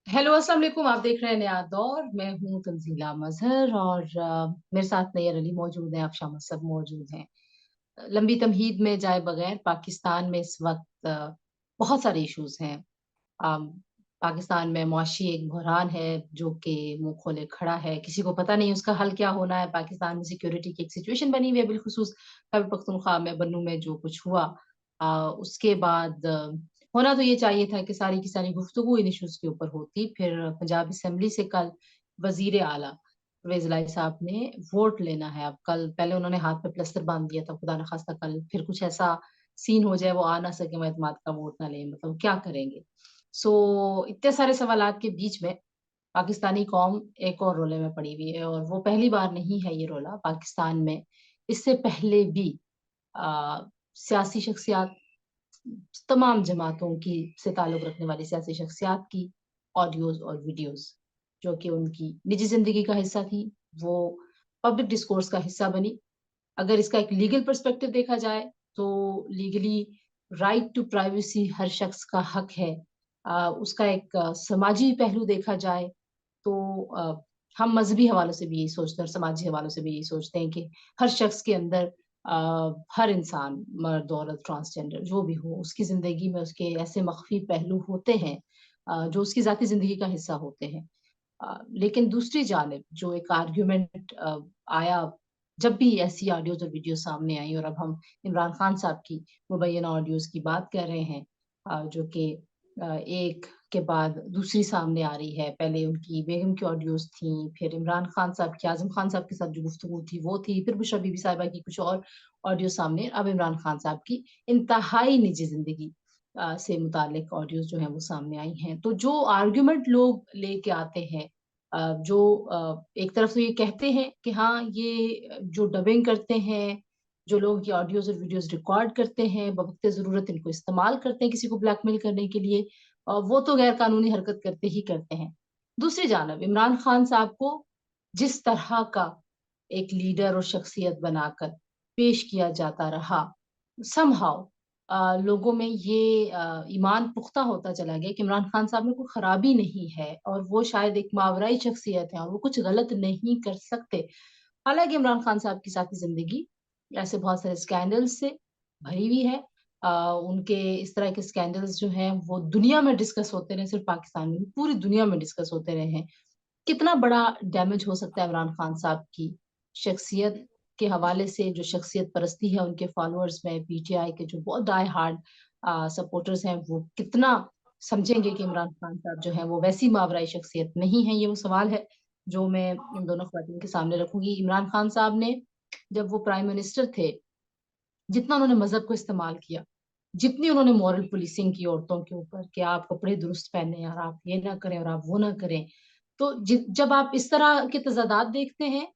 Hello अस्सलाम वालेकुम। आप देख रहे हैं नया दौर। मैं हूं तंजीला मजहर और मेरे साथ नैयर अली मौजूद हैं, आफ्शा मसद मौजूद हैं। लंबी तमहीद में जाए बगैर पाकिस्तान में इस वक्त बहुत सारे इश्यूज हैं। अम, पाकिस्तान में मुआशी एक बहरान है जो कि मुंह खोले खड़ा है, किसी को पता नहीं उसका हल क्या होना है। पाकिस्तान में सिक्योरिटी की एक सिचुएशन बनी हुई है, बिलखुसूस खैबर पख्तूनख्वा में बन्नू में जो कुछ हुआ। उसके बाद होना तो ये चाहिए था कि सारी की सारी गुफ्तगू इन इश्यूज के ऊपर होती। फिर पंजाब असेंबली से कल वजीर आला परवेज लाई साहब ने वोट लेना है। अब कल पहले उन्होंने हाथ पे प्लस्तर बांध दिया था, खुदा न खास्ता कल फिर कुछ ऐसा सीन हो जाए वो आ ना सके, मैं एतमाद का वोट ना ले, मतलब क्या करेंगे। सो इतने सारे सवालात के बीच में पाकिस्तानी कौम एक और रोले में पड़ी हुई है, और वो पहली बार नहीं है ये रोला पाकिस्तान में। इससे पहले भी आ, सियासी शख्सियात, तमाम जमातों की से ताल्लुक रखने वाली सियासी शख्सियात की ऑडियोज और वीडियोस जो कि उनकी निजी जिंदगी का हिस्सा थी, वो पब्लिक डिस्कोर्स का हिस्सा बनी। अगर इसका एक लीगल पर्सपेक्टिव देखा जाए तो लीगली राइट टू प्राइवेसी हर शख्स का हक है। उसका एक समाजी पहलू देखा जाए तो हम मजहबी हवालों से भी यही सोचते हैं और समाजी हवालों से भी यही सोचते हैं कि हर शख्स के अंदर, हर इंसान, मर्द औरत ट्रांसजेंडर जो भी हो, उसकी जिंदगी में उसके ऐसे मख्फी पहलू होते हैं जो उसकी जाती जिंदगी का हिस्सा होते हैं। लेकिन दूसरी जानिब जो एक आर्ग्यूमेंट आया जब भी ऐसी ऑडियोज और वीडियो सामने आई, और अब हम इमरान खान साहब की मुबैना ऑडियोज की बात कर रहे हैं, जो कि एक के बाद दूसरी सामने आ रही है। पहले उनकी बेगम की ऑडियोज थी, फिर इमरान खान साहब की आजम खान साहब के साथ जो गुफ्तगू थी वो थी, फिर बुशरा बीबी साहिबा की कुछ और ऑडियो सामने, अब इमरान खान साहब की इंतहाई निजी जिंदगी से मुतालिक ऑडियोज जो है वो सामने आई हैं। तो जो आर्ग्यूमेंट लोग लेके आते हैं, जो एक तरफ तो ये कहते हैं कि हाँ, ये जो डबिंग करते हैं, जो लोग ये ऑडियोज और वीडियोस रिकॉर्ड करते हैं, बवक्त जरूरत इनको इस्तेमाल करते हैं किसी को ब्लैकमेल करने के लिए, वो तो गैर कानूनी हरकत करते ही करते हैं। दूसरी जानब इमरान खान साहब को जिस तरह का एक लीडर और शख्सियत बनाकर पेश किया जाता रहा, समहाउ लोगों में ये ईमान पुख्ता होता चला गया कि इमरान खान साहब में कोई खराबी नहीं है और वो शायद एक मावराई शख्सियत है और वो कुछ गलत नहीं कर सकते। हालांकि इमरान खान साहब की साथी जिंदगी ऐसे बहुत सारे स्कैंडल्स से भरी हुई है। उनके इस तरह के स्कैंडल्स जो हैं वो दुनिया में डिस्कस होते रहे, सिर्फ पाकिस्तान में नहीं, पूरी दुनिया में डिस्कस होते रहे हैं। कितना बड़ा डैमेज हो सकता है इमरान खान साहब की शख्सियत के हवाले से, जो शख्सियत परस्ती है उनके फॉलोअर्स में, पीटीआई के जो बहुत डाई हार्ड सपोर्टर्स हैं, वो कितना समझेंगे कि इमरान खान साहब जो है वो वैसी मावराई शख्सियत नहीं है। ये वो सवाल है जो मैं इन दोनों ख्वातीन के सामने रखूंगी। इमरान खान साहब ने जब वो प्राइम मिनिस्टर थे, जितना उन्होंने मजहब को इस्तेमाल किया, जितनी उन्होंने मॉरल पुलिसिंग की औरतों के ऊपर कि आप कपड़े दुरुस्त पहने और आप ये ना करें और आप वो ना करें, तो जब आप इस तरह के तजादात देखते हैं,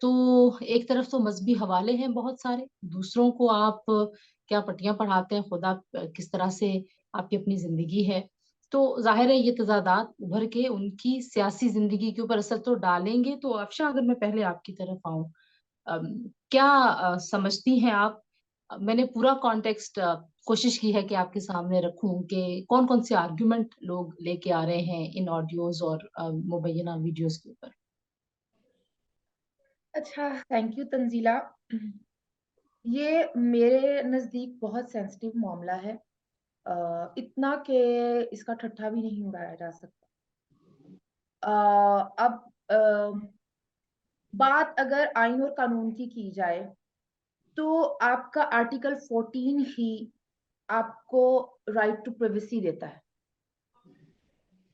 तो एक तरफ तो मजहबी हवाले हैं बहुत सारे, दूसरों को आप क्या पट्टियां पढ़ाते हैं, खुद आप किस तरह से आपकी अपनी जिंदगी है। तो जाहिर है ये तजादात उभर के उनकी सियासी जिंदगी के ऊपर असर तो डालेंगे। तो अफशा, अगर मैं पहले आपकी तरफ आऊं, क्या समझती हैं आप? मैंने पूरा कॉन्टेक्स्ट कोशिश की है कि आपके सामने रखूं कि कौन कौन से आर्गुमेंट लोग लेके आ रहे हैं इन ऑडियोज और मुबैना वीडियोस के ऊपर। अच्छा, थैंक यू तंजीला। ये मेरे नज़दीक बहुत सेंसिटिव मामला है। इतना कि इसका ठट्ठा भी नहीं उड़ाया जा सकता। अब बात अगर आइन और कानून की जाए तो आपका आर्टिकल 14 ही आपको राइट टू प्राइवेसी देता है,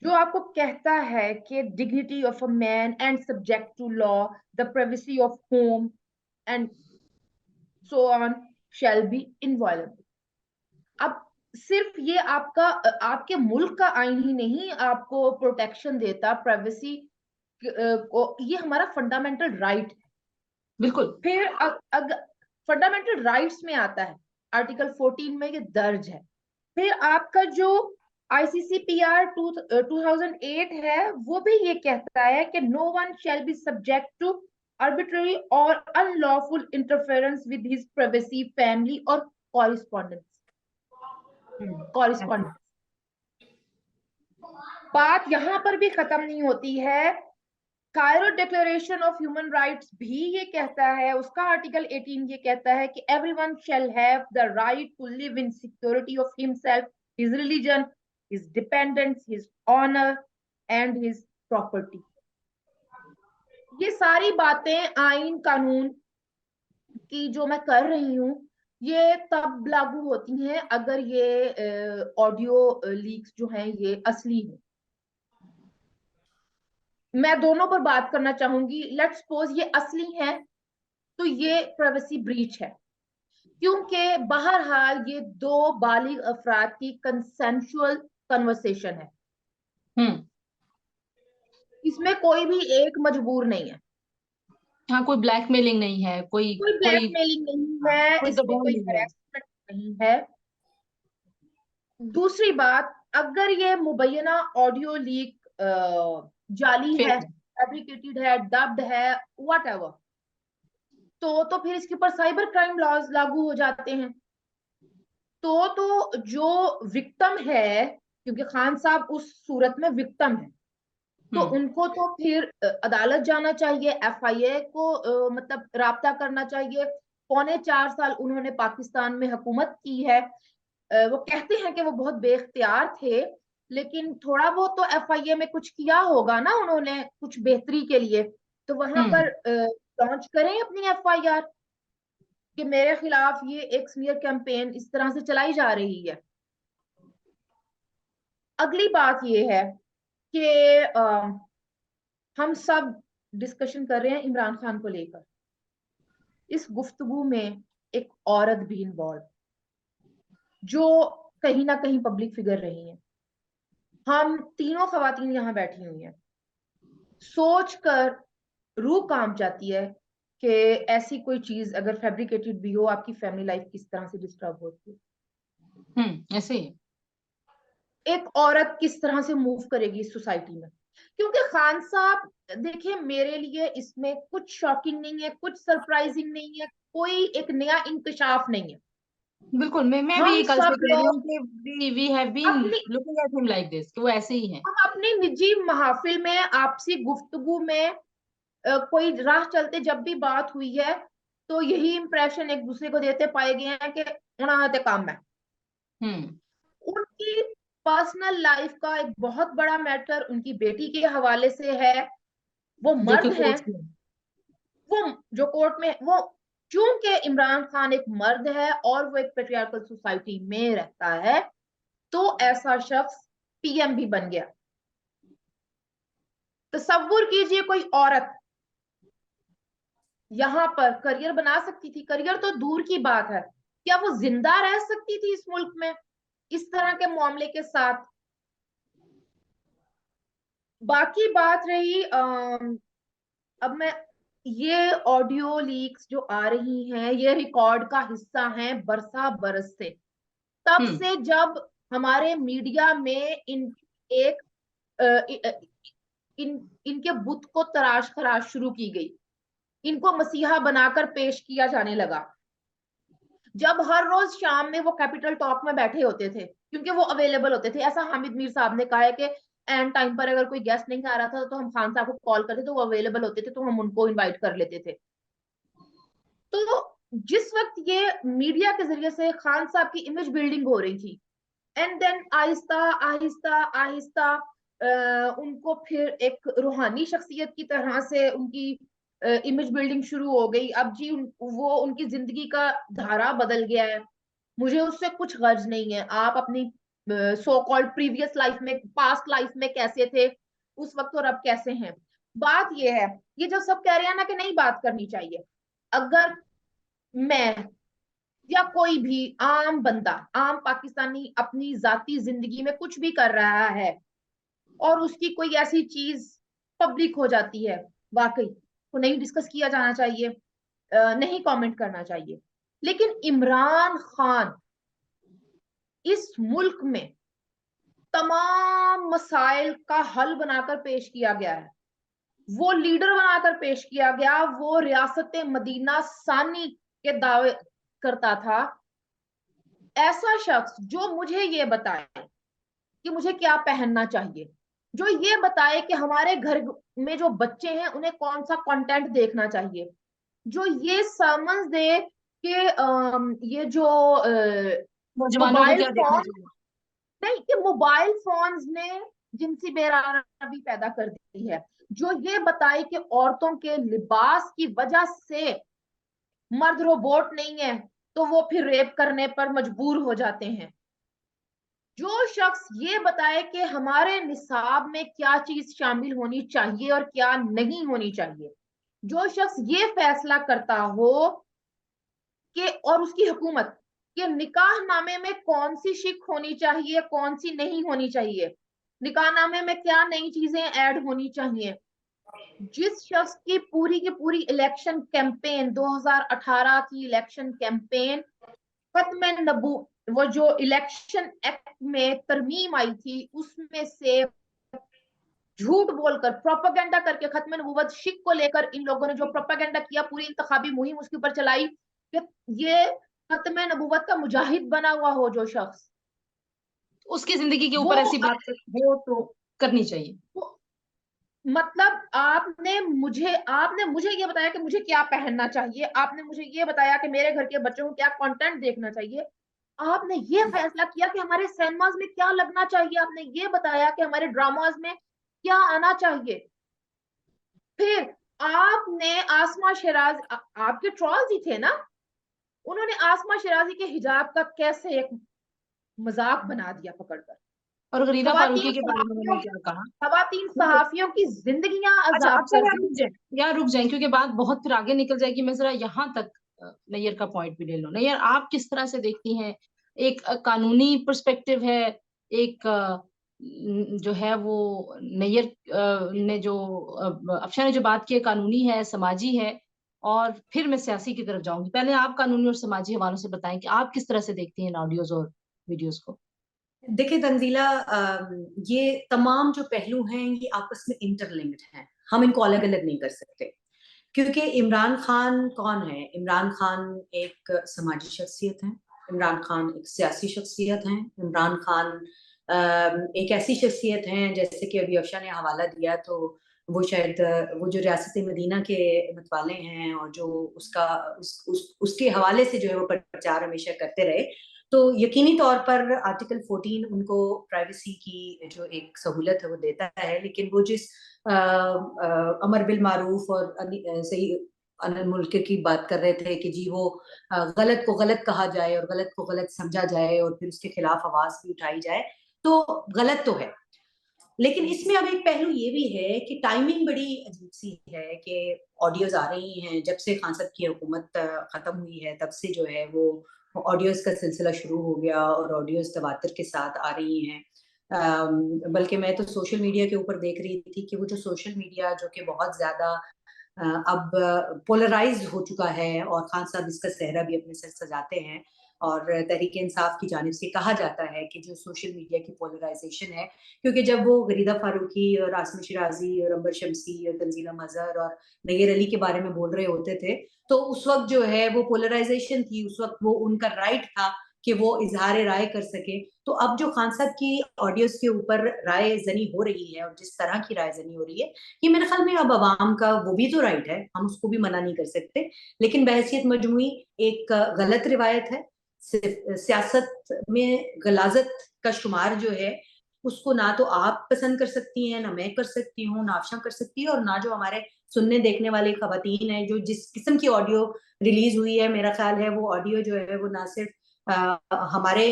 जो आपको कहता है कि dignity of a man and subject to law, the privacy of home and so on shall be inviolable. अब सिर्फ ये आपके मुल्क का आइन ही नहीं आपको प्रोटेक्शन देता प्राइवेसी को, ये हमारा फंडामेंटल राइट है। बिल्कुल। फिर फंडामेंटल राइट्स में आता है, आर्टिकल 14 में ये दर्ज है। फिर आपका जो आईसीसीपीआर 2008 है, वो भी ये कहता है कि no one shall be subject to arbitrary or unlawful interference with his privacy, family or correspondence. Hmm. correspondence बात यहाँ पर भी खत्म नहीं होती है। Cairo declaration of human rights भी ये कहता है, उसका आर्टिकल 18 ये कहता है कि everyone shall have the right to live in security of himself, his religion, his dependants, his honour and his property. ये सारी बातें आइन कानून की जो मैं कर रही हूँ, ये तब लागू होती हैं अगर ये ऑडियो लीक्स जो हैं ये असली हैं। मैं दोनों पर बात करना चाहूंगी। लेट्स सपोज ये असली है तो ये प्राइवेसी ब्रीच है, क्योंकि बहरहाल ये दो बालिग अफराद की कंसेंशुअल कन्वर्सेशन है, हम्म। इसमें कोई भी एक मजबूर नहीं है, हाँ, कोई ब्लैकमेलिंग नहीं है, कोई कोई कोई ब्लैकमेलिंग नहीं हाँ, है, कोई इसमें दबाव कोई नहीं है। हरासमेंट नहीं है। दूसरी बात, अगर ये मुबैना ऑडियो लीक जाली है, फेक है। फैब्रिकेटेड है, डब्ड है, वट एवर, तो फिर इसके ऊपर साइबर क्राइम लॉज लागू हो जाते हैं। तो जो विक्टिम है, क्योंकि खान साहब उस सूरत में विक्टिम है, तो हम्म। उनको तो फिर अदालत जाना चाहिए, एफआईए को मतलब राब्ता करना चाहिए। 4.25 साल उन्होंने पाकिस्तान में हुकूमत की है। वो कहते हैं कि वो बहुत बेख्तियार थे, लेकिन थोड़ा बहुत तो एफआईए में कुछ किया होगा ना उन्होंने कुछ बेहतरी के लिए, तो वहां पर हम्म। लॉन्च करें अपनी एफआईआर कि मेरे खिलाफ ये एक स्मीयर कैंपेन इस तरह से चलाई जा रही है। अगली बात ये है कि हम सब डिस्कशन कर रहे हैं इमरान खान को लेकर। इस गुफ्तगू में एक औरत भी इन्वॉल्व, जो कहीं ना कहीं पब्लिक फिगर रही है। हम तीनों खवातीन यहाँ बैठी हुई हैं, सोच कर रूह काम जाती है कि ऐसी कोई चीज अगर फैब्रिकेटेड भी हो, आपकी फैमिली लाइफ किस तरह से डिस्टर्ब होती है। ऐसे ही। एक औरत किस तरह से मूव करेगी इस सोसाइटी में, क्योंकि खान साहब, देखिए मेरे लिए इसमें कुछ शॉकिंग नहीं है, कुछ सरप्राइजिंग नहीं है, कोई एक नया इंकशाफ नहीं है। बिल्कुल, मैं भी हम ये कल से सब कह रही हूँ लोग कि वी हैव बीन अपनी looking at him like this, कि वो ऐसे ही हैं। हम अपनी निजी महफिल में, आपसी गुफ्तगू में, कोई राह चलते जब भी बात हुई है, तो यही इंप्रेशन एक दूसरे को देते पाए गए हैं कि उन्होंने ते काम है। हम्म। उनकी पर्सनल लाइफ का एक बहुत बड़ा मैटर उनकी बेटी के हवाले से है। वो जो कि मर्द हैं, कोर्ट में। वो जो कोर्ट में, वो चूंकि इमरान खान एक मर्द है और वो एक पेट्रियार्कल सोसाइटी में रहता है, तो ऐसा शख्स पीएम भी बन गया। तसव्वुर कीजिए कोई औरत यहाँ पर करियर बना सकती थी, करियर तो दूर की बात है, क्या वो जिंदा रह सकती थी इस मुल्क में इस तरह के मामले के साथ। बाकी बात रही अब मैं, ये ऑडियो लीक्स जो आ रही हैं ये रिकॉर्ड का हिस्सा हैं बरसा बरस से, तब हम्म। से जब हमारे मीडिया में इन एक इनके बुत को तराश खराश शुरू की गई, इनको मसीहा बनाकर पेश किया जाने लगा। जब हर रोज शाम में वो कैपिटल टॉक में बैठे होते थे, क्योंकि वो अवेलेबल होते थे, ऐसा हामिद मीर साहब ने कहा है कि एंड टाइम पर अगर कोई गेस्ट नहीं आ रहा था तो हम खान साहब को कॉल करते, तो वो अवेलेबल होते थे, तो हम उनको इनवाइट कर लेते थे। तो जिस वक्त ये मीडिया के जरिए से खान साहब की इमेज बिल्डिंग हो रही थी, एंड देन आहिस्ता आहिस्ता आहिस्ता उनको फिर एक रूहानी शख्सियत की तरह से उनकी इमेज बिल्डिंग शुरू हो गई। अब जी वो उनकी जिंदगी का धारा बदल गया है। मुझे उससे कुछ गर्ज नहीं है, आप अपनी सो कॉल्ड प्रीवियस लाइफ में, पास्ट लाइफ में कैसे थे उस वक्त और अब कैसे हैं। बात ये है, ये जो सब कह रहे हैं ना कि नहीं बात करनी चाहिए, अगर मैं या कोई भी आम बंदा, आम पाकिस्तानी अपनी जाती जिंदगी में कुछ भी कर रहा है और उसकी कोई ऐसी चीज पब्लिक हो जाती है, वाकई को नहीं डिस्कस किया जाना चाहिए, नहीं कमेंट करना चाहिए। लेकिन इमरान खान, इस मुल्क में तमाम मसाइल का हल बनाकर पेश किया गया है, वो लीडर बनाकर पेश किया गया, वो रियासत मदीना सानी के दावे करता था। ऐसा शख्स जो मुझे ये बताए कि मुझे क्या पहनना चाहिए, जो ये बताए कि हमारे घर में जो बच्चे हैं उन्हें कौन सा कंटेंट देखना चाहिए, जो ये समझ दे कि ये जो नौजवानों को मोबाइल क्या देखना फोन, चाहिए। नहीं, कि मोबाइल फोन्स ने जिनसी बेरानी पैदा कर दी है, जो ये बताए कि औरतों के लिबास की वजह से मर्द रोबोट नहीं है तो वो फिर रेप करने पर मजबूर हो जाते हैं, जो शख्स ये बताए कि हमारे निसाब में क्या चीज शामिल होनी चाहिए और क्या नहीं होनी चाहिए, जो शख्स ये फैसला करता हो कि, और उसकी हुकूमत, कि निकाह नामे में कौन सी शिक होनी चाहिए, कौन सी नहीं होनी चाहिए, निकाह नामे में क्या नई चीजें ऐड होनी चाहिए, जिस शख्स की पूरी इलेक्शन कैंपेन 2018 की इलेक्शन कैंपेन खत्म नबू, वो जो इलेक्शन एक्ट में तरमीम आई थी उसमें से झूठ बोलकर प्रोपागेंडा करके खत्म नबूवत शिक को लेकर इन लोगों ने जो प्रोपागेंडा किया, पूरी इंतखाबी मुहिम उसके ऊपर चलाई कि ये खत्म नबूवत का मुजाहिद बना हुआ हो जो शख्स, उसकी जिंदगी के वो ऊपर ऐसी बात हो तो करनी चाहिए। वो मतलब आपने मुझे ये बताया कि मुझे क्या पहनना चाहिए, आपने मुझे ये बताया कि मेरे घर के बच्चों को क्या कंटेंट देखना चाहिए, आपने ये फैसला किया कि हमारे सिनेमाज में क्या लगना चाहिए, आपने ये बताया कि हमारे ड्रामाज में क्या आना चाहिए, फिर आपने आसमा शराज, आपके ट्रॉल्स ही थे ना, उन्होंने आसमा शराजी के हिजाब का कैसे एक मजाक बना दिया पकड़कर, और गरीदा फारूकी खवातीन के बारे में उन्होंने सहाफियों क्या कहा। खवातीन ठीक है। सहाफियों की जिंदगियां अच्छा, अजाब अच्छा, कर यहाँ दी। रुक जाए, यहाँ रुक जाए, क्योंकि बात बहुत फिर आगे निकल जाएगी। मैं जरा यहाँ तक नैयर का पॉइंट भी ले लूं। नैयर, आप किस तरह से देखती हैं? एक कानूनी पर्सपेक्टिव है, एक जो है वो नैयर ने जो अफशा ने जो बात की है, कानूनी है, समाजी है, और फिर मैं सियासी की तरफ जाऊंगी। पहले आप कानूनी और समाजी हवालों से बताएं कि आप किस तरह से देखती हैं इन ऑडियोज और वीडियोज को। देखिए तंजीला, ये तमाम जो पहलू हैं ये आपस में इंटरलिंक्ड हैं, हम इनको अलग अलग नहीं कर सकते। क्योंकि इमरान खान कौन है? इमरान खान एक समाजी शख्सियत है, इमरान खान एक सियासी शख्सियत है, इमरान खान एक ऐसी शख्सियत है, जैसे कि अभी अफशा ने हवाला दिया तो वो शायद वो जो रियासत मदीना के मतवाले हैं और जो उसके हवाले से जो है वो प्रचार हमेशा करते रहे, तो यकीनी तौर पर आर्टिकल 14 उनको प्राइवेसी की जो एक सहूलत है वो देता है। लेकिन वो जिस अमर बिल मारूफ और सही अनिल मुल्क की बात कर रहे थे कि जी वो गलत को गलत कहा जाए और गलत को गलत समझा जाए और फिर उसके खिलाफ आवाज भी उठाई जाए, तो गलत तो है। लेकिन इसमें अब एक पहलू ये भी है कि टाइमिंग बड़ी अजीब सी है कि ऑडियोज आ रही हैं जब से खान साहब की हुकूमत खत्म हुई है, तब से जो है वो ऑडियोज का सिलसिला शुरू हो गया और ऑडियोज तवातर के साथ आ रही हैं। बल्कि मैं तो सोशल मीडिया के ऊपर देख रही थी कि वो जो सोशल मीडिया जो कि बहुत ज्यादा अब पोलराइज हो चुका है और खान साहब इसका सेहरा भी अपने सर सजाते हैं, और तहरीक इंसाफ की जानिब से कहा जाता है कि जो सोशल मीडिया की पोलराइजेशन है, क्योंकि जब वो गरीदा फारूकी और आसमी शिराजी और अंबर शमसी और तंजीला मजहर और नैयर अली के बारे में बोल रहे होते थे, तो उस वक्त जो है वो पोलराइजेशन थी, उस वक्त वो उनका राइट था कि वो इजहार राय कर सके। तो अब जो खान साहब की ऑडियोज के ऊपर राय जनी हो रही है और जिस तरह की राय जनी हो रही है, ये मेरे ख्याल में अब अवाम का वो भी तो राइट है, हम उसको भी मना नहीं कर सकते। लेकिन बहसियत मजमुई एक गलत रिवायत है। सियासत में गलाजत का शुमार जो है उसको ना तो आप पसंद कर सकती हैं, ना मैं कर सकती हूँ, ना आफशा कर सकती है, और ना जो हमारे सुनने देखने वाले खवातीन है, जो जिस किस्म की ऑडियो रिलीज हुई है, मेरा ख्याल है वो ऑडियो जो है वो ना सिर्फ हमारे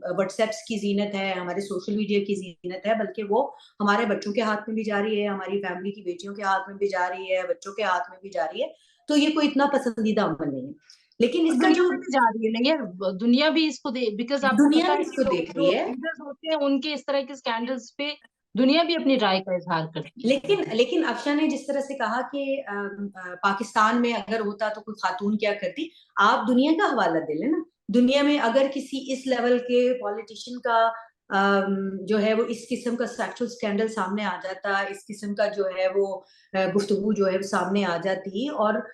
व्हाट्सएप्स की जीनत है, हमारे सोशल मीडिया की जीनत है, बल्कि वो हमारे बच्चों के हाथ में भी जा रही है, हमारी फैमिली की बेटियों के हाथ में भी जा रही है, बच्चों के हाथ में भी जा रही है। तो ये कोई इतना पसंदीदा अमल नहीं है। लेकिन इसका दुनिया जो में भी जा रही है नहीं यार, दुनिया भी इसको दे, बिकॉज आपको दुनिया पता भी है कि इसको देख रही जो है, लीडर्स होते हैं उनके इस तरह के स्कैंडल्स पे दुनिया भी अपनी राय का इजहार करती है। लेकिन अफशा ने जिस तरह से कहा कि पाकिस्तान में अगर होता तो कोई खातून क्या करती, आप दुनिया का हवाला दे लेना। दुनिया में अगर किसी इस लेवल के पॉलिटिशियन का जो है वो इस किस्म का सेक्सुअल स्कैंडल सामने आ जाता, इस किस्म का जो है वो गुफ्तगू जो है सामने आ जाती, और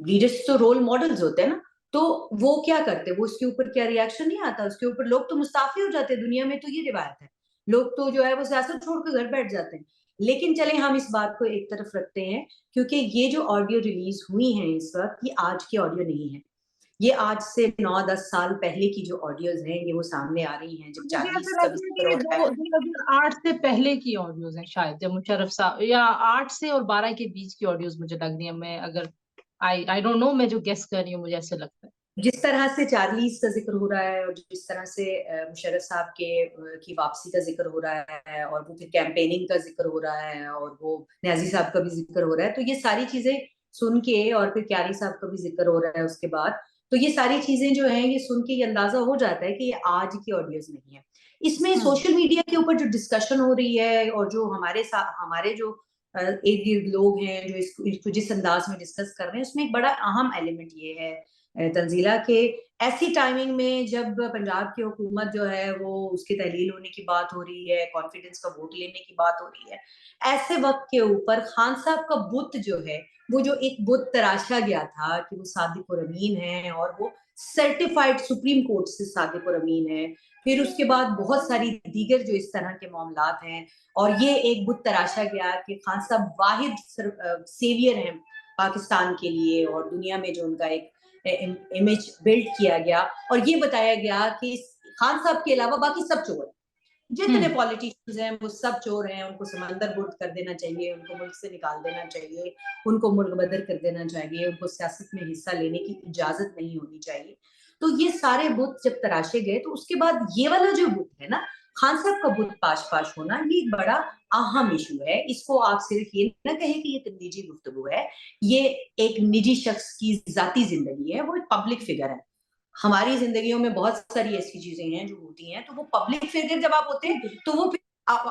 लीडर्स तो रोल मॉडल्स होते हैं ना, तो वो क्या करते, वो उसके ऊपर क्या रिएक्शन नहीं आता, उसके ऊपर लोग तो मुस्ताफी हो जाते। दुनिया में तो ये रिवायत है, लोग तो जो है वो सियासत छोड़ कर घर बैठ जाते हैं। लेकिन चले हम इस बात को एक तरफ रखते हैं, क्योंकि ये जो ऑडियो रिलीज हुई है इस वक्त, ये आज की ऑडियो नहीं है। ये आज से 9-10 साल पहले की जो ऑडियोज हैं ये वो सामने आ रही हैं, जब मुझे 40 ऐसा का लगता है जिक्र कि ये हो रहा है। 2008 से पहले की ऑडियोज हैं शायद, जब मुशर्रफ साहब, या 8 से और 12 के बीच की ऑडियोज मुझे लग रही है। मैं अगर आई डोंट नो, मैं जो गेस कर रही हूँ मुझे ऐसे लगता है। जिस तरह से 40 का जिक्र हो रहा है और जिस तरह से मुशर्रफ साहब की वापसी का जिक्र हो रहा है और वो फिर कैंपेनिंग का जिक्र हो रहा है और वो न्याजी साहब का भी जिक्र हो रहा है, तो ये सारी चीजें सुन के, और फिर क्यारी साहब का भी जिक्र हो रहा है उसके बाद, तो ये सारी चीजें जो है ये सुन के ये अंदाजा हो जाता है कि ये आज की ऑडियोज नहीं है। इसमें सोशल मीडिया के ऊपर जो डिस्कशन हो रही है और जो हमारे जो इर्द गिर्द लोग हैं जो इसको जिस अंदाज में डिस्कस कर रहे हैं, उसमें एक बड़ा अहम एलिमेंट ये है तंजीला के, ऐसी टाइमिंग में जब पंजाब की हुकूमत जो है वो उसकी तहलील होने की बात हो रही है, कॉन्फिडेंस का वोट लेने की बात हो रही है, ऐसे वक्त के ऊपर खान साहब का बुत जो है, वो जो एक बुत तराशा गया था कि वो सादिक और अमीन है और वो सर्टिफाइड सुप्रीम कोर्ट से सादिक और अमीन है, फिर उसके बाद बहुत सारी दीगर जो इस तरह के मामलात हैं, और ये एक बुत तराशा गया कि खान साहब वाहिद सेवियर हैं पाकिस्तान के लिए, और दुनिया में जो उनका एक इमेज बिल्ड किया गया, और ये बताया गया कि खान साहब के अलावा बाकी सब चोर हैं, जितने पॉलिटिशियंस हैं वो सब चोर हैं, उनको समंदर बुर्द कर देना चाहिए, उनको मुल्क से निकाल देना चाहिए, उनको मुल्क बदर कर देना चाहिए, उनको सियासत में हिस्सा लेने की इजाजत नहीं होनी चाहिए। तो ये सारे बुत जब तराशे गए, तो उसके बाद ये वाला जो बुत है ना, खान साहब का बुत पाश होना, ये एक बड़ा अहम इशू है। इसको आप सिर्फ ये ना कहें कि ये तनकीदी गुफ्तगू है, ये एक निजी शख्स की जाती जिंदगी है, वो एक पब्लिक फिगर है। हमारी जिंदगियों में बहुत सारी ऐसी चीजें हैं जो होती हैं, तो वो पब्लिक फिगर जब आप होते हैं तो वो फिर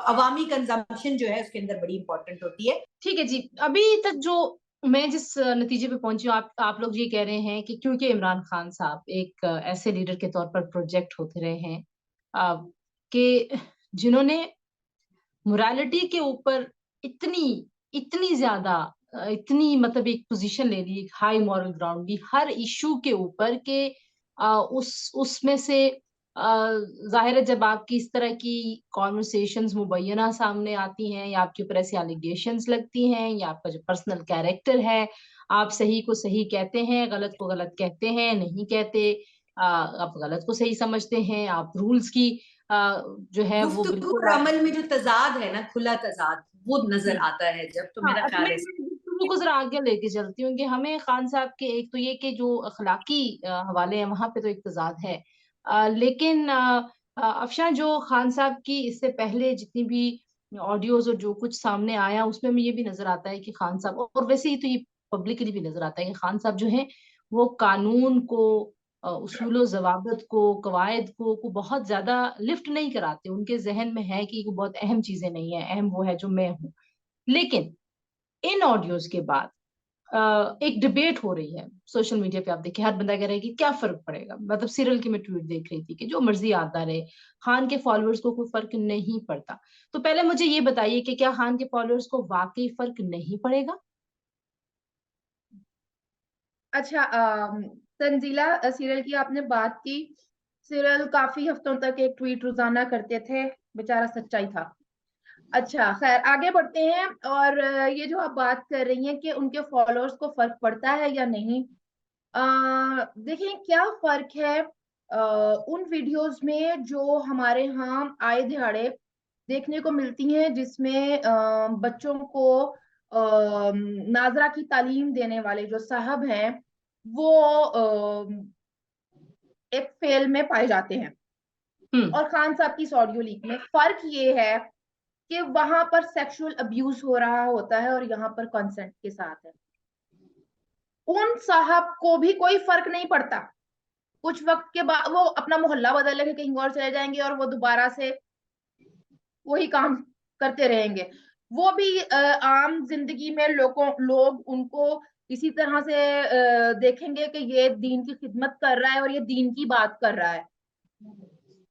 अवामी कंजम्पशन जो है उसके अंदर बड़ी इंपॉर्टेंट होती है। ठीक है जी। अभी तक जो मैं जिस नतीजे पे पहुंची हूँ, आप लोग ये कह रहे हैं कि क्योंकि इमरान खान साहब एक ऐसे लीडर के तौर पर प्रोजेक्ट होते रहे हैं कि जिन्होंने मोरालिटी के ऊपर इतनी इतनी ज्यादा इतनी मतलब एक पोजीशन ले ली, एक हाई मॉरल ग्राउंड ली हर इशू के ऊपर के उसमें से जाहिर है जब आपकी इस तरह की कॉन्वर्सेशंस मुबैना सामने आती हैं या आपके ऊपर ऐसी एलिगेशंस लगती हैं या आपका जो पर्सनल कैरेक्टर है, आप सही को सही कहते हैं, गलत को गलत कहते हैं, नहीं कहते, आप गलत को सही समझते हैं, आप रूल्स की जो है वो गुफ्तगू बिल्कुल और आप। अमल में जो तजाद है ना, खुला तजाद, वो नजर आता है जब, तो हाँ, मेरा अच्छा, ख्याल मैं है। गुफ्तगू को ज़रा आगे लेके चलती हूँ कि हमें खान साहब के एक तो ये कि जो अखलाकी हवाले हैं वहाँ पे तो एक तज़ाद है। लेकिन अफशान जो खान साहब की इससे पहले जितनी भी ऑडियोज़ और जो कुछ सामने आया उसमें हमें ये भी नज़र आता है कि खान साहब, और वैसे ही तो ये पब्लिकली भी नज़र आता है कि खान साहब जो हैं वो कानून को उसूल-ओ-ज़वाबित को, कवायद को बहुत ज़्यादा लिफ्ट नहीं कराते। उनके ज़हन में है कि ये बहुत अहम चीज़ें नहीं है, अहम वो है जो मैं हूँ। लेकिन इन ऑडियोज के बाद एक डिबेट हो रही है सोशल मीडिया पे। आप देखिए हर बंदा कह रहा है कि क्या फर्क पड़ेगा, मतलब सीरियल की मैं ट्वीट देख रही थी कि जो मर्जी आता रहे, खान के फॉलोअर्स को कोई फर्क नहीं पड़ता। तो पहले मुझे ये बताइए कि क्या खान के फॉलोअर्स को वाकई फर्क नहीं पड़ेगा? अच्छा, तंजीला, सीरियल की आपने बात की। सीरियल काफी हफ्तों तक एक ट्वीट रोजाना करते थे, बेचारा सच्चाई था। अच्छा, खैर आगे बढ़ते हैं। और ये जो आप बात कर रही हैं कि उनके फॉलोअर्स को फर्क पड़ता है या नहीं, देखिए क्या फर्क है उन वीडियोस में जो हमारे यहाँ आए दिहाड़े देखने को मिलती हैं, जिसमें बच्चों को नाजरा की तालीम देने वाले जो साहब हैं वो एक फेल में पाए जाते हैं। हम्म। और खान साहब की इस ऑडियो लीक में फर्क ये है कि वहां पर सेक्सुअल अब्यूज हो रहा होता है और यहाँ पर कंसेंट के साथ है। उन साहब को भी कोई फर्क नहीं पड़ता। कुछ वक्त के बाद वो अपना मोहल्ला बदल लेंगे, कहीं और चले जाएंगे और वो दोबारा से वही काम करते रहेंगे। वो भी आम जिंदगी में लोग उनको इसी तरह से देखेंगे कि ये दीन की खिदमत कर रहा है और ये दीन की बात कर रहा है।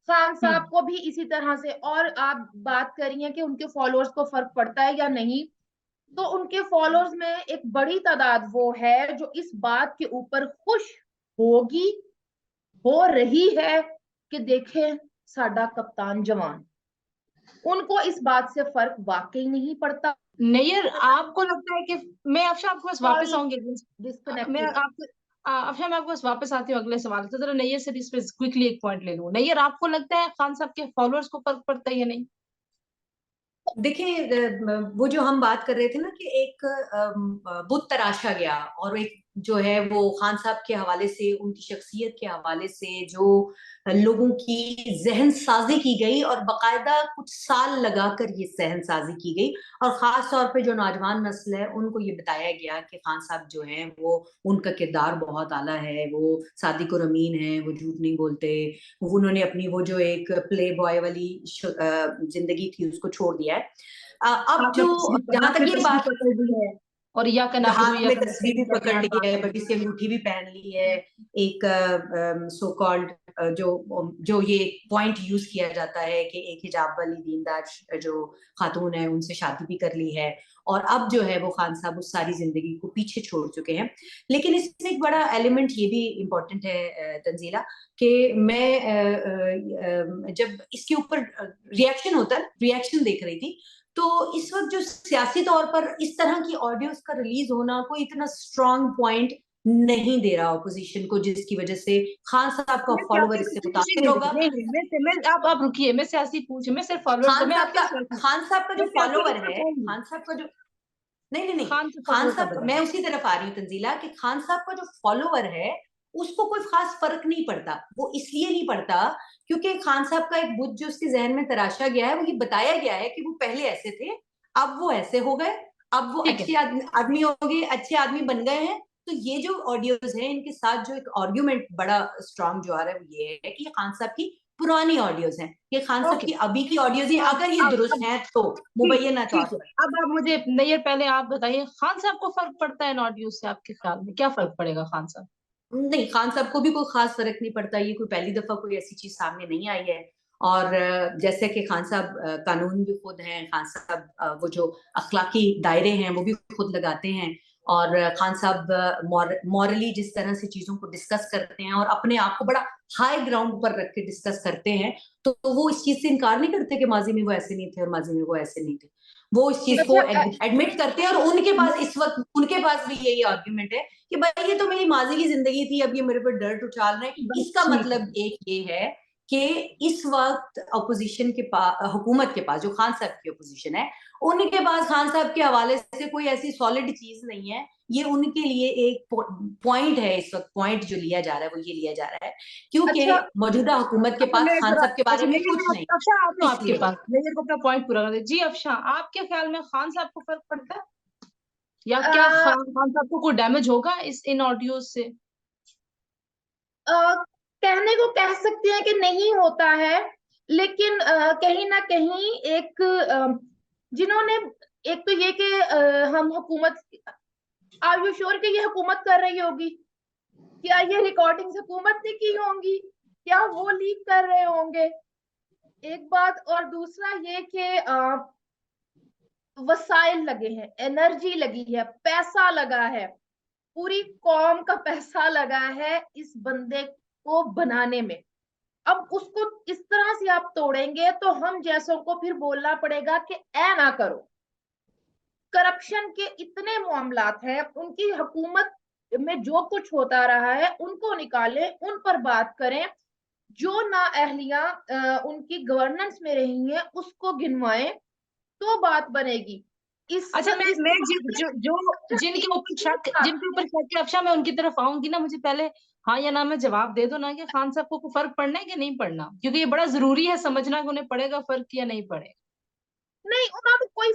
खान साहब हम्म। को भी इसी तरह से। और आप बात करिए कि उनके फॉलोअर्स को फर्क पड़ता है या नहीं, तो उनके फॉलोअर्स में एक बड़ी तादाद वो है जो इस बात के ऊपर खुश होगी, हो रही है कि देखें साडा कप्तान जवान। उनको इस बात से फर्क वाकई नहीं पड़ता। नैयर, आपको लगता है कि मैं अफशा आपको बस वापस आऊंगी मैं डिस्कनेक्टेड। आपको अफशा मैं आपको बस वापस आती हूँ अगले सवाल, तो जरा नैयर से भी इस पे क्विकली एक पॉइंट ले लूं। नैयर, आपको लगता है खान साहब के फॉलोअर्स को फर्क पड़ता है या नहीं? देखिए, वो जो हम बात कर रहे थे ना कि एक बुत तराशा गया, और एक जो है वो खान साहब के हवाले से, उनकी शख्सियत के हवाले से जो लोगों की जहन साजी की गई, और बाकायदा कुछ साल लगाकर ये जहन साजी की गई, और खास तौर पे जो नौजवान नस्ल है उनको ये बताया गया कि खान साहब जो हैं वो, उनका किरदार बहुत आला है, वो सादिक और अमीन है, वो झूठ नहीं बोलते, उन्होंने अपनी वो जो एक प्ले बॉय वाली जिंदगी थी उसको छोड़ दिया है। अब जो, जहां तक ये बात, पकड़ ली है और या का नाबुदु हाथ या में का तस्वीर भी नस्तईन का पकड़ बयान ली बात है, कर बड़ी रहे सी अंगूठी भी पहन ली है, एक सो कॉल्ड जो ये पॉइंट यूज किया जाता है कि एक हिजाब वाली दीनदार जो खातून है उनसे शादी भी कर ली है, और अब जो है वो खान साहब उस सारी जिंदगी को पीछे छोड़ चुके हैं। लेकिन इसमें एक बड़ा एलिमेंट ये भी इम्पोर्टेंट है तंजीला, कि मैं जब इसके ऊपर रिएक्शन होता है, रिएक्शन देख रही थी, तो इस वक्त जो सियासी तौर पर इस तरह की ऑडियोज का रिलीज होना कोई इतना स्ट्रांग पॉइंट नहीं दे रहा ऑपोजिशन को, जिसकी वजह से खान साहब का मैं फॉलोवर सियासी इससे पूछ ही मुतासिर नहीं होगा। रही, नहीं नहीं आप रुकिए, मैं सियासी पूछ, मैं सिर्फ फॉलोअर्स का, मैं आपके सवाल का, खान साहब का जो मैं सियासी फॉलोवर नहीं है, बताऊंगी। खान साहब का जो, नहीं नहीं नहीं, खान के खान फॉलोअर का साहब, मैं बताइए। उसी तरफ आ रही हूँ तंजीला, कि खान साहब का जो फॉलोवर है उसको कोई खास फर्क नहीं पड़ता। वो इसलिए नहीं पड़ता क्योंकि खान साहब का एक बुत जो उसके जहन में तराशा गया है, वो ये बताया गया है कि वो पहले ऐसे थे, अब वो ऐसे हो गए, अब वो ठीक है, अच्छे आदमी हो गए, अच्छे आदमी बन गए हैं। तो ये जो ऑडियोज है, इनके साथ जो एक आर्ग्यूमेंट बड़ा स्ट्रांग जो आ रहा है वो ये है कि ये खान साहब की पुरानी ऑडियोज हैं, ये खान साहब ओके। की अभी की ऑडियोज ही अगर ये दुरुस्त अब हैं तो ठीक मुबैना तौर ठीक है, पर। अब आप मुझे नैयर पहले आप बताइए, खान साहब को फर्क पड़ता है इन ऑडियो से? आपके ख्याल में क्या फर्क पड़ेगा खान साहब? नहीं, खान साहब को भी कोई खास फर्क नहीं पड़ता, ये कोई पहली दफा कोई ऐसी चीज सामने नहीं आई है। और जैसे कि खान साहब कानून भी खुद हैं, खान साहब वो जो अखलाकी दायरे हैं वो भी खुद लगाते हैं, और खान साहब मॉरली जिस तरह से चीजों को डिस्कस करते हैं और अपने आप को बड़ा हाई ग्राउंड पर रख के डिस्कस करते हैं, तो वो इस चीज से इनकार नहीं करते कि माजी में वो ऐसे नहीं थे और माजी में वो ऐसे नहीं थे। वो इस चीज को अच्छा, एडमिट करते हैं, और उनके पास इस वक्त, उनके पास भी यही आर्ग्यूमेंट है कि भाई ये तो मेरी माजी की जिंदगी थी, अब ये मेरे पर डर्ट उछाल रहे हैं। बस इसका ठीक है। मतलब एक ये है कि इस वक्त अपोजिशन के पास, हुकूमत के पास, जो खान साहब की अपोजिशन है, उनके पास खान साहब के हवाले से कोई ऐसी सॉलिड चीज नहीं है। ये उनके लिए एक पॉइंट है, इस वक्त पॉइंट जो लिया जा रहा है वो ये लिया जा रहा है क्योंकि अच्छा, मौजूदा हुकूमत के अच्छा पास मैं खान जरा, साहब के अच्छा बारे में नैयर, कुछ नहीं, अफशा आ रही हूँ आपके इसलिए। पास, नैयर को अपना पॉइंट पूरा कर दे जी। अफशा, आपके ख्याल में खान साहब को फर्क पड़ता है, या क्या अ, खान साहब को कोई डैमेज होगा इस इन ऑडियो से? अ, कहने को कह सकते हैं कि नहीं होता है, लेकिन कहीं ना कहीं एक जिन्होंने, एक तो ये कि हम हुकूमत, आर यू श्योर कि ये हुकूमत कर रही होगी? क्या ये रिकॉर्डिंग्स हुकूमत ने की होंगी? क्या वो लीक कर रहे होंगे? एक बात, और दूसरा ये कि वसाइल लगे हैं, एनर्जी लगी है, पैसा लगा है, पूरी कौम का पैसा लगा है इस बंदे को बनाने में। अब उसको इस तरह से आप तोड़ेंगे तो हम जैसों को फिर बोलना पड़ेगा कि ऐ ना करो। करप्शन के इतने मामलात हैं, उनकी हुकूमत में जो कुछ होता रहा है उनको निकालें, उन पर बात करें, जो नाअहलियां उनकी गवर्नेंस में रही हैं उसको गिनवाएं, तो बात बनेगी। अच्छा, इस मैं जो जो अच्छा, जिनके ऊपर शक है अफशा, मैं उनकी तरफ आऊंगी ना, मुझे पहले हाँ या ना में जवाब दे दो ना, कि खान साहब को फर्क पड़ना है कि नहीं पड़ना, क्योंकि ये बड़ा जरूरी है समझना कि उन्हें पड़ेगा फर्क या नहीं पड़ेगा। नहीं, उन्होंने कोई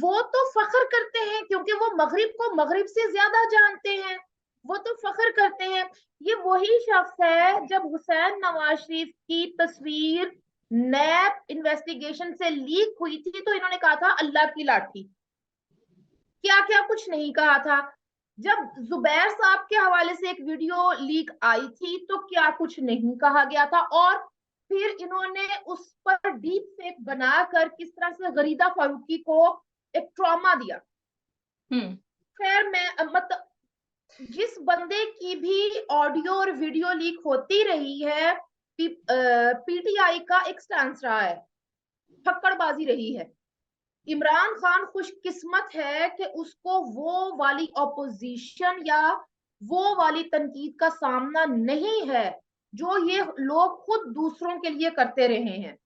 वो तो फख्र करते हैं क्योंकि वो मगरिब को मगरिब से ज्यादा जानते हैं, वो तो फख्र करते हैं। ये वही शख्स है, जब हुसैन नवाज शरीफ की तस्वीर नैब इन्वेस्टिगेशन से लीक हुई थी तो इन्होंने कहा था अल्लाह की लाठी, क्या क्या कुछ नहीं कहा था। जब जुबैर साहब के हवाले से एक वीडियो लीक आई थी तो क्या कुछ नहीं कहा गया था, और फिर इन्होंने उस पर डीप फेक बनाकर किस तरह से गरीदा फारूकी को एक ट्रॉमा दिया। खैर, मैं मतलब जिस बंदे की भी ऑडियो और वीडियो लीक होती रही है, पीटीआई का एक स्टैंस रहा है थक्कड़बाजी रही है। इमरान खान खुशकिस्मत है कि उसको वो वाली ऑपोजिशन या वो वाली तनकीद का सामना नहीं है जो ये लोग खुद दूसरों के लिए करते रहे हैं।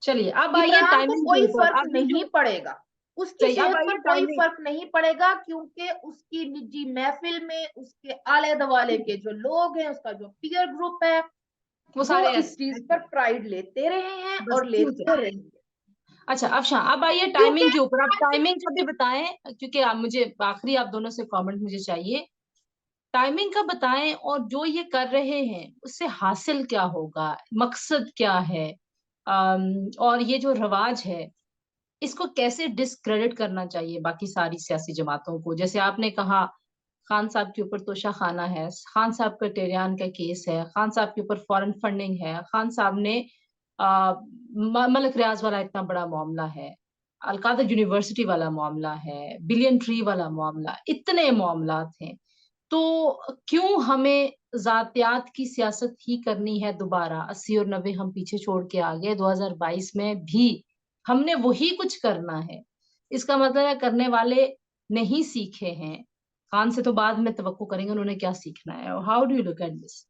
चलिए अब आइए इमरान को टाइमिंग के कोई ऊपर। फर्क अब ये नहीं जो पड़ेगा, उसकी चाहिए, अब सेहत पर आइए कोई टाइमिंग। फर्क नहीं पड़ेगा, क्योंकि उसकी निजी महफिल में उसके आले दुआले के जो लोग हैं, उसका जो पीयर ग्रुप है, वो वो सारे इस चीज पर प्राइड लेते रहे हैं बस और ठीक है। लेते रहेंगे। अच्छा अफशा, अब आइए क्योंकि टाइमिंग के ऊपर। आप टाइमिंग का भी बताएं, क्योंकि आप मुझे आखिरी आप दोनों से कमेंट मुझे चाहिए। टाइमिंग का बताएं, और जो ये कर रहे हैं उससे हासिल क्या होगा, मकसद क्या है। और ये जो रवाज है इसको कैसे डिस्क्रेडिट करना चाहिए बाकी सारी सियासी जमातों को। जैसे आपने कहा खान साहब के ऊपर तोशाखाना है, खान साहब का टेरियान का केस है, खान साहब के ऊपर फॉरेन फंडिंग है, खान साहब ने मलक रियाज वाला इतना बड़ा मामला है, अलकादर यूनिवर्सिटी वाला मामला है, बिलियन ट्री वाला मामला, इतने मामला हैं। तो क्यों हमें जातियात की सियासत ही करनी है दोबारा? 80 और 90 हम पीछे छोड़ के आ गए, 2022 में भी हमने वही कुछ करना है। इसका मतलब है करने वाले नहीं सीखे हैं। खान से तो बाद में तवक्को करेंगे उन्होंने क्या सीखना है। How do you look at this?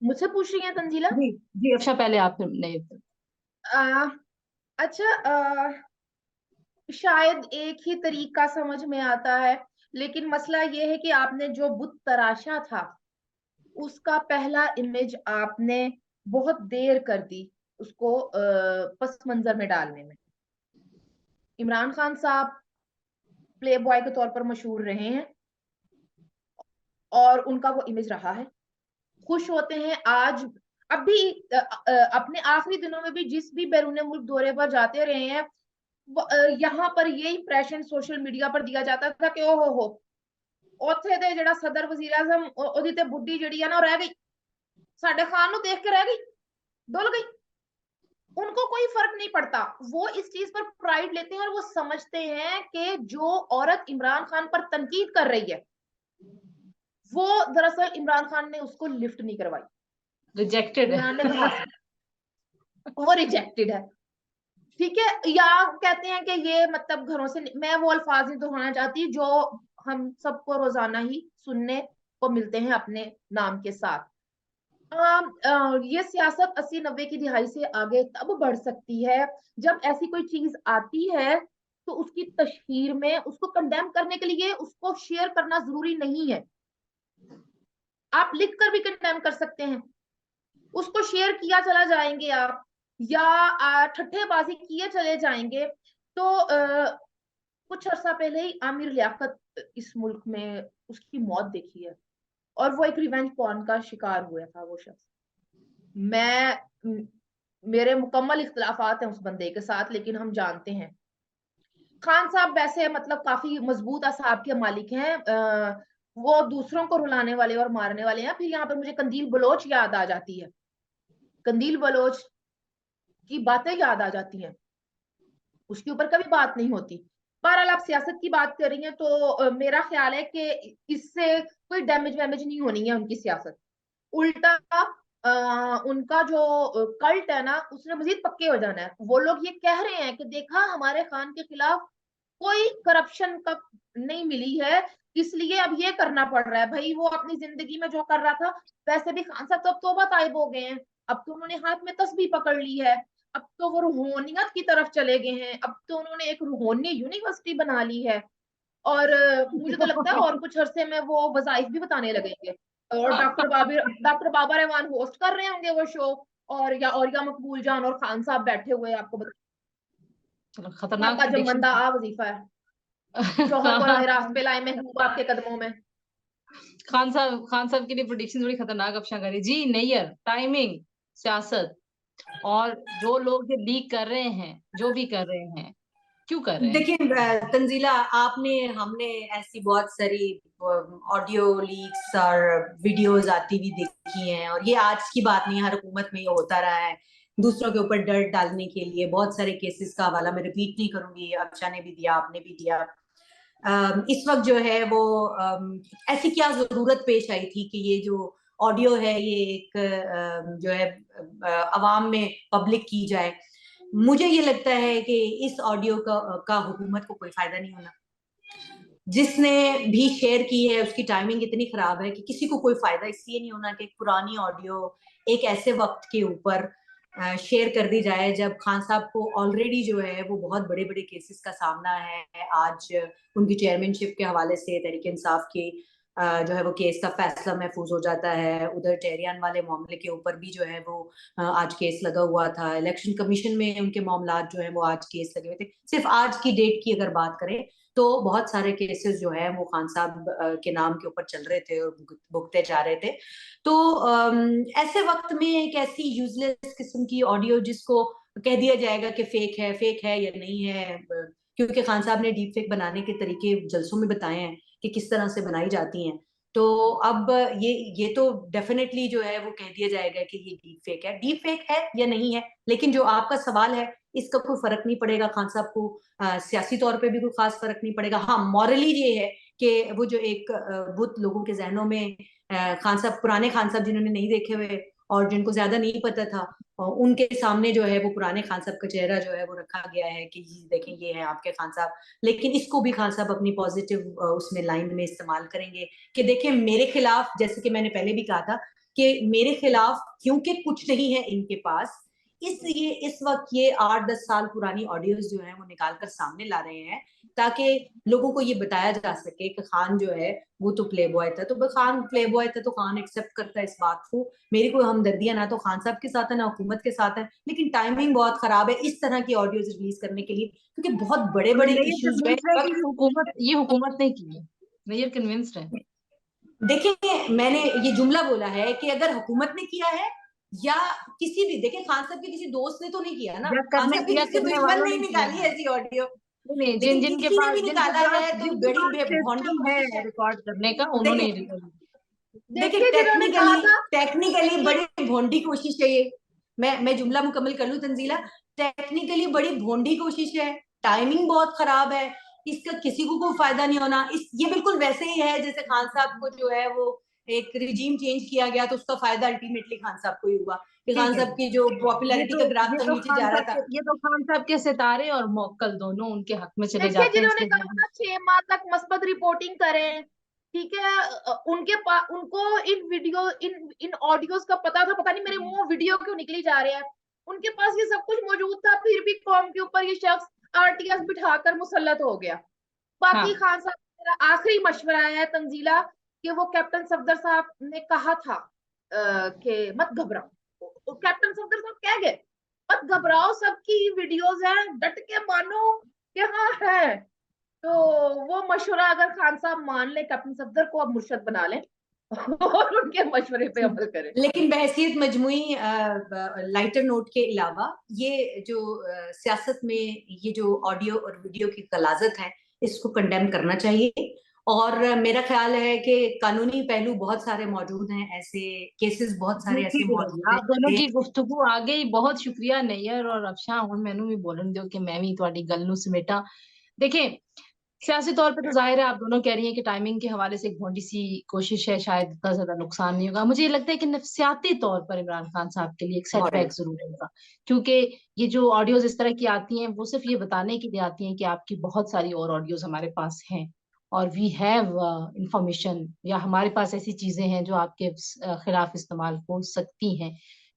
मुझसे पूछ रही हैं तंजीला? जी जी अफशा, पहले आप फिर नहीं। आ, अच्छा, शायद एक ही तरीका समझ में आता है, लेकिन मसला ये है कि आपने जो बुत तराशा था उसका पहला इमेज आपने बहुत देर कर दी उसको पस मंजर में डालने में। इमरान खान साहब प्ले बॉय के तौर पर मशहूर रहे हैं और उनका वो इमेज रहा है। खुश होते हैं आज, अभी अपने आखिरी दिनों में भी जिस भी बैरून मुल्क दौरे पर जाते रहे हैं, यहाँ पर ये इंप्रेशन सोशल मीडिया पर दिया जाता था कि ओहो हो, ਉੱਥੇ ਦੇ ਜਿਹੜਾ सदर वजीर आजम ਉਹਦੀ ਤੇ बुढ़ी ਜਿਹੜੀ है ना रह गई, साडे खान ਨੂੰ देख के रह गई, डुल गई। उनको कोई फर्क नहीं पड़ता, वो इस चीज पर प्राइड लेते हैं और वो समझते हैं कि जो औरत इमरान खान पर तनकीद कर रही है वो दरअसल इमरान खान ने उसको लिफ्ट नहीं करवाई, रिजेक्टेड है। इमरान ने घास, वो रिजेक्टेड है। ठीक है, या कहते हैं कि ये मतलब घरों से, मैं वो अल्फाज नहीं दोहराना चाहती जो हम सबको रोजाना ही सुनने को मिलते हैं अपने नाम के साथ। ये सियासत 80-90 की दिहाई से आगे तब बढ़ सकती है जब ऐसी कोई चीज आती है तो उसकी तशहीर में उसको कंडेम करने के लिए उसको शेयर करना जरूरी नहीं है। आप लिख कर भी कंडेम कर सकते हैं, उसको शेयर किया चला जाएंगे आप, या ठट्ठेबाजी किए चले जाएंगे। तो कुछ अर्सा पहले ही आमिर लियाकत इस मुल्क में उसकी मौत देखी है और वो एक रिवेंज पॉर्न का शिकार हुआ था वो शख्स। मेरे मुकम्मल इख्तिलाफात हैं उस बंदे के साथ, लेकिन हम जानते हैं खान साहब वैसे मतलब काफी मजबूत असाब के मालिक हैं। वो दूसरों को रुलाने वाले और मारने वाले हैं। फिर यहाँ पर मुझे कंदील बलोच याद आ जाती है, कंदील बलोच की बातें याद आ जाती हैं, उसके ऊपर कभी बात नहीं होती। बहरहाल आप सियासत की बात कर रही हैं तो मेरा ख्याल है कि इससे कोई डैमेज वैमेज नहीं होनी है उनकी सियासत। उल्टा उनका जो कल्ट है ना उसने मजीद पक्के हो जाना है। वो लोग ये कह रहे हैं कि देखा हमारे खान के खिलाफ कोई करप्शन का नहीं मिली है, इसलिए अब ये करना पड़ रहा है। भाई वो अपनी जिंदगी में जो कर रहा था, वैसे भी खान साहब तो अब तौबा ताइब हो गए हैं, अब तो उन्होंने हाथ में तस्बीह पकड़ ली है, अब तो वो रूहानियत की तरफ चले गए हैं, अब तो उन्होंने एक रूहानी यूनिवर्सिटी बना ली है। और मुझे तो लगता है और कुछ अरसे में वो वजाइफ भी बताने लगेंगे और डॉक्टर बाबा रहमान होस्ट कर रहे होंगे वो शो, और या मकबूल जान और खान साहब बैठे हुए आपको चलो, खान खतरनाक का जब मंदा प्रेडिक्शन। आ वजीफा है, शोहर को राह रास्त पे लाए महबूब आपके कदमों में। खान साहब के लिए प्रेडिक्शन बड़ी खतरनाक अफशा करी जी। नैयर टाइमिंग, सियासत, और जो लोग ये लीक कर रहे हैं, जो भी कर रहे हैं, क्यों कर रहे हैं? देखिए तंजीला, आपने हमने ऐसी बहुत सारी ऑडियो लीक्स और वीडियोस आती हुई देखी हैं, और ये आज की बात नहीं, हर हुकूमत में ये होता रहा है। दूसरों के ऊपर डर डालने के लिए बहुत सारे केसेस का हवाला मैं रिपीट नहीं करूंगी, अफशा ने भी दिया, आपने भी दिया। इस वक्त जो है वो ऐसी क्या जरूरत पेश आई थी कि ये जो ऑडियो है ये एक जो है अवाम में पब्लिक की जाए। मुझे ये लगता है कि इस ऑडियो का हुकूमत को कोई फायदा नहीं होना। जिसने भी शेयर की है उसकी टाइमिंग इतनी खराब है कि किसी को कोई फायदा इसलिए नहीं होना कि एक पुरानी ऑडियो एक ऐसे वक्त के ऊपर शेयर कर दी जाए जब खान साहब को ऑलरेडी जो है वो बहुत बड़े बड़े केसेस का सामना है। आज उनकी चेयरमैनशिप के हवाले से तहरीक इंसाफ की जो है वो केस का फैसला महफूज हो जाता है। उधर टेहरियान वाले मामले के ऊपर भी जो है वो आज केस लगा हुआ था। इलेक्शन कमीशन में उनके मामलात जो है वो आज केस लगे हुए थे। सिर्फ आज की डेट की अगर बात करें तो बहुत सारे केसेस जो है वो खान साहब के नाम के ऊपर चल रहे थे और भुगते जा रहे थे। तो ऐसे वक्त में एक ऐसी यूजलेस किस्म की ऑडियो जिसको कह दिया जाएगा कि फेक है या नहीं है, क्योंकि खान साहब ने डीप फेक बनाने के तरीके जलसों में बताए हैं कि किस तरह से बनाई जाती हैं। तो अब ये तो डेफिनेटली जो है वो कह दिया जाएगा कि ये डीप फेक है या नहीं है। लेकिन जो आपका सवाल है इसका कोई फर्क नहीं पड़ेगा खान साहब को, सियासी तौर पे भी कोई खास फर्क नहीं पड़ेगा। हाँ, मॉरली ये है कि वो जो एक बुत लोगों के जहनों में खान साहब, पुराने खान साहब जिन्होंने नहीं देखे हुए और जिनको ज्यादा नहीं पता था, और उनके सामने जो है वो पुराने खान साहब का चेहरा जो है वो रखा गया है कि देखें ये है आपके खान साहब। लेकिन इसको भी खान साहब अपनी पॉजिटिव उसमें लाइन में इस्तेमाल करेंगे कि देखें मेरे खिलाफ, जैसे कि मैंने पहले भी कहा था कि मेरे खिलाफ क्योंकि कुछ नहीं है इनके पास, इसलिए इस वक्त ये 8-10 साल पुरानी ऑडियोज जो है वो निकाल कर सामने ला रहे हैं ताकि लोगों को ये बताया जा सके कि खान जो है वो तो प्ले बॉय था। तो खान प्ले बॉय था तो खान एक्सेप्ट करता है इस बात को। मेरी कोई हमदर्दियां ना तो खान साहब के साथ है ना हुकूमत के साथ है, लेकिन टाइमिंग बहुत खराब है इस तरह की ऑडियोज रिलीज करने के लिए, क्योंकि बहुत बड़े बड़े इश्यूज जो है। ये हुकूमत ने की है, मेयर कन्विंस्ड है। देखिए मैंने ये जुमला बोला है कि अगर हुकूमत ने किया है या किसी भी, देखिए खान साहब के किसी दोस्त ने तो नहीं किया ना, खान साहब के किसी दुश्मन ने निकाली ऐसी ऑडियो, नहीं, लेकिन जिनके किसी ने पास भी निकाला है तो बड़ी भोंडी सिस्टम है कोशिश है रिकॉर्ड करने का, उन्होंने देखिए जिन्होंने कहा था टेक्निकली बड़ी भोंडी कोशिश है ये। मैं जुमला मुकम्मल कर लूं तंजीला। टेक्निकली बड़ी भोंडी कोशिश है, टाइमिंग बहुत खराब है, इसका किसी को कोई फायदा नहीं होना। ये बिल्कुल वैसे ही है जैसे खान साहब को जो है वो एक रिजीम चेंज किया गया तो उसका फायदा अल्टीमेटली खान साहब को ही हुआ कि खान साहब की जो पॉपुलैरिटी का ग्राफ तो नीचे जा रहा था। ये तो खान साहब के सितारे और मोक्कल दोनों उनके हक में चले देखिए, जाते हैं। जिन्होंने कहा था 6 माह तक मस्बत रिपोर्टिंग करें, ठीक है, उनके पास, उनको इन ऑडियोज का पता था। पता नहीं मेरे मुंह वीडियो क्यों निकली जा रहे हैं। उनके पास ये सब कुछ मौजूद था, फिर भी कौम के ऊपर ये शख्स आरटीएस बिठाकर मुसल्लत हो गया। बाकी हाँ। खान साहब, मेरा आखिरी मशवरा है तंजीला कि वो कैप्टन सफदर साहब ने कहा था कि मत घबराओ, तो कैप्टन सफदर साहब कह गए मत घबराओ, सबकी वीडियोज हैं, डट के मानो कि हाँ है। तो वो मशवरा अगर खान साहब मान ले, कैप्टन सफदर को अब मुर्शद बना लें और उनके मशवरे पे अमल करें। लेकिन बहसियत मजमुई लाइटर नोट के अलावा ये जो सियासत में ये जो ऑडियो और वीडियो की गलाजत है इसको कंडेम करना चाहिए। और मेरा ख्याल है कि कानूनी पहलू बहुत सारे मौजूद हैं, ऐसे केसेस बहुत सारे ऐसे मौजूद हैं। आप दोनों की गुफ्तगू आ गई, बहुत शुक्रिया नैयर और अफशा। और मैनू भी बोलन दो कि मैं भी थोड़ी गल नू समेटा। देखें, सियासी तौर पे तो जाहिर है आप दोनों कह रही हैं कि टाइमिंग के हवाले से एक भोंडी सी कोशिश है, शायद इतना ज्यादा नुकसान नहीं होगा। मुझे ये लगता है कि नफसियाती तौर पर इमरान खान साहब के लिए एक सेटबैक जरूर होगा, क्योंकि ये जो ऑडियोज इस तरह की आती हैं वो सिर्फ ये बताने के लिए आती हैं कि आपकी बहुत सारी और ऑडियोज हमारे पास हैं और वी हैव इंफॉर्मेशन, या हमारे पास ऐसी चीजें हैं जो आपके खिलाफ इस्तेमाल हो सकती हैं।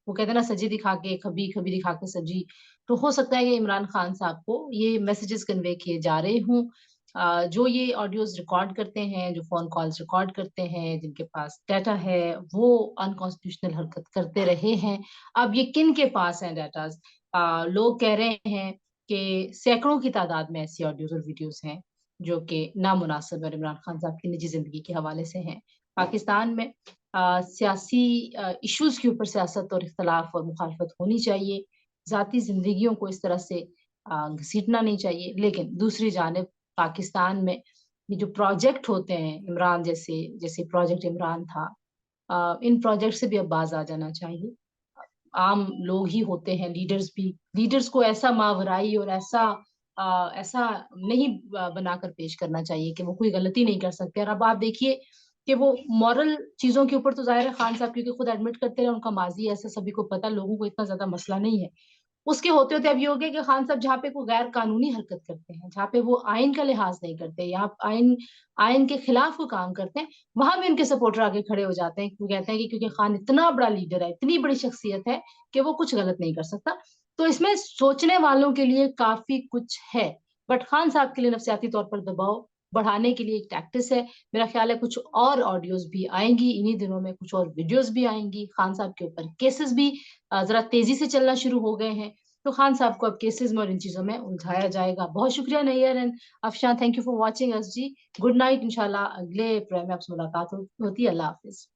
वो कहते हैं ना, सजी दिखा के खबी, खबी दिखा के सजी। तो हो सकता है कि इमरान खान साहब को ये मैसेजेस कन्वे किए जा रहे हों। जो ये ऑडियोज रिकॉर्ड करते हैं, जो फोन कॉल्स रिकॉर्ड करते हैं, जिनके पास डाटा है, वो अनकॉन्स्टिट्यूशनल हरकत करते रहे हैं। अब ये किन के पास है डाटाज? लोग कह रहे हैं कि सैकड़ों की तादाद में ऐसी ऑडियोज और वीडियोज हैं जो कि नामुनासिब और इमरान खान साहब की निजी जिंदगी के हवाले से हैं। पाकिस्तान में सियासी इश्यूज के ऊपर सियासत और इख्तलाफ और मुखालफत होनी चाहिए। जाती जिंदगियों को इस तरह से घसीटना नहीं चाहिए। लेकिन दूसरी जानिब पाकिस्तान में ये जो प्रोजेक्ट होते हैं, इमरान जैसे जैसे प्रोजेक्ट इमरान था, इन प्रोजेक्ट से भी अब बाज आ जाना चाहिए। आम लोग ही होते हैं, लीडर्स भी, लीडर्स को ऐसा मावराई और ऐसा नहीं बनाकर पेश करना चाहिए कि वो कोई गलती नहीं कर सकते। और अब आप देखिए कि वो मॉरल चीजों के ऊपर तो जाहिर है खान साहब क्योंकि खुद एडमिट करते रहे उनका माजी ऐसा सभी को पता, लोगों को इतना ज्यादा मसला नहीं है। उसके होते होते अब ये हो गया कि खान साहब जहाँ पे कोई गैर कानूनी हरकत करते हैं, जहाँ पे वो आइन का लिहाज नहीं करते, यहाँ आइन आइन के खिलाफ वो काम करते हैं, वहां भी उनके सपोर्टर आगे खड़े हो जाते हैं। वो कहते हैं कि क्योंकि खान इतना बड़ा लीडर है, इतनी बड़ी शख्सियत है कि वो कुछ गलत नहीं कर सकता। तो इसमें सोचने वालों के लिए काफी कुछ है, बट खान साहब के लिए नफसियाती तौर पर दबाव बढ़ाने के लिए एक टैक्टिस है। मेरा ख्याल है कुछ और ऑडियोज भी आएंगी इन्हीं दिनों में, कुछ और वीडियोस भी आएंगी। खान साहब के ऊपर केसेस भी जरा तेजी से चलना शुरू हो गए हैं, तो खान साहब को अब केसेस में और इन चीजों में उलझाया जाएगा। बहुत शुक्रिया Nayyar and Afshan, thank you for watching us जी। गुड नाइट, इंशाल्लाह अगले प्रोग्राम में आपसे मुलाकात होती है। अल्लाह हाफिज।